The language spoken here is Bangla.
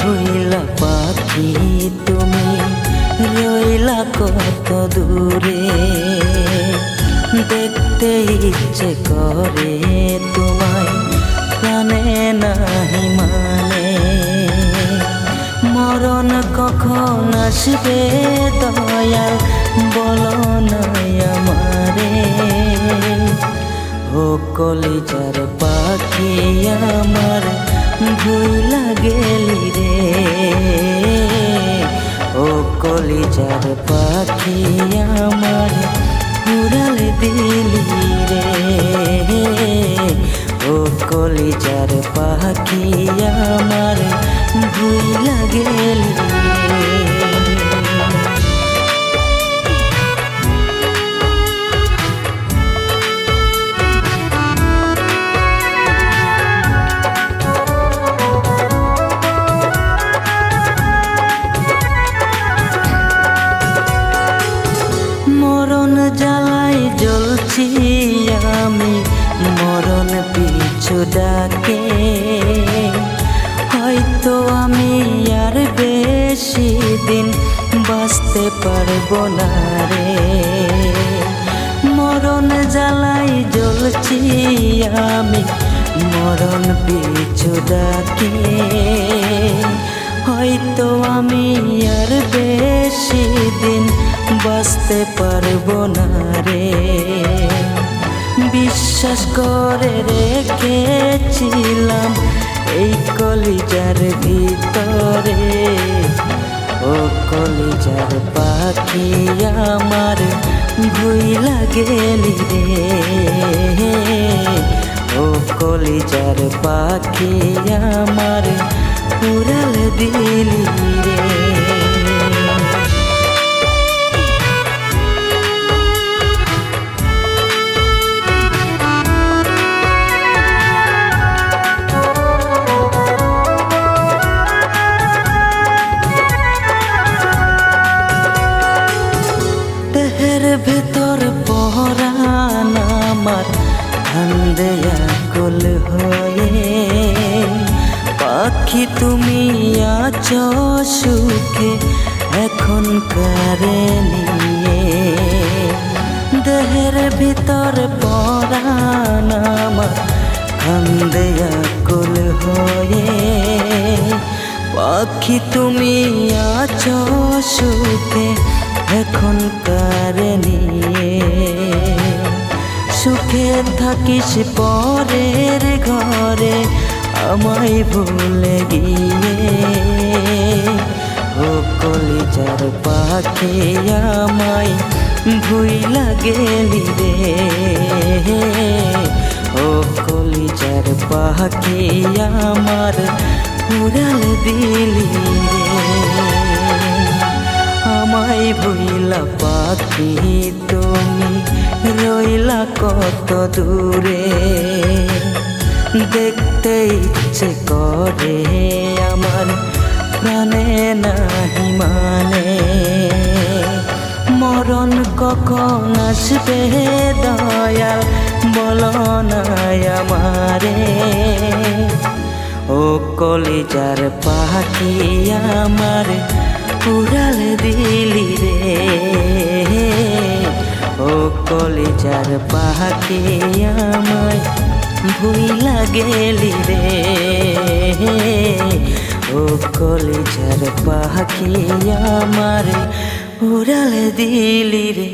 ভুইলা পাখি তুমি রইলা কত দূরে, দেখতে ইচ্ছে করে তোমায় প্রাণে নাহি মানে। মরণ কখন আসবে দয়াল বলো নাই আমারে, ও কলিজার পাখি আমার ভুইলা গেলি রে, ও কলিজার পাখি আমার উড়ালে দিলি রে, ও কলিজার পাখি আমার ভুইলা গেলি রে। মরণ জ্বালাই জ্বলছি আমি, মরণ পিছু ডাকে, হয়তো আমি আর বেশি দিন বাঁচতে পারবো না রে। মরণ জ্বালাই জ্বলছি আমি, মরণ পিছু ডাকে, হয়তো আমি আর বেশি দিন বাঁচতে পারবো না রে। বিশ্বাস করে রেখেছিলাম এই কলিজার ভিতরে, ও কলিজার পাখি আমার ভুইলা গেলি রে, ও কলিজার পাখি আমার উড়াল দিলি রে। দেহের ভেতর পরাণ আমার ঠান্ডে আকুল হয়ে, পাখি তুমি আছো সুখে এখন কারে নিয়ে। দেহের ভিতর পরাণ আমার ঠান্ডে আকুল হয়ে, পাখি তুমি আছো সুখে এখন কারে নিয়ে। সুখে থাকিস পরের ঘরে আমায় ভুলে গিয়ে, ও কলিজার পাখি আমায় ভুইলা গেলি রে, ও কলিজার পাখি আমার উড়াল দিলি রে। আমায় ভুইলা পাখি তুমি রইলা কত দূরে, দেখতে ইচ্ছে করে আমার প্রাণে নাহি মানে। মরণ কখন আসবে দয়াল বলো নাই আমারে, ও কলিজার পাখি আমার উড়াল দিলি রে, ও কলিজার পাখি আমায় ভুইলা গেলি রে, ও কলিজার পাখি আমার উড়াল দিলি রে।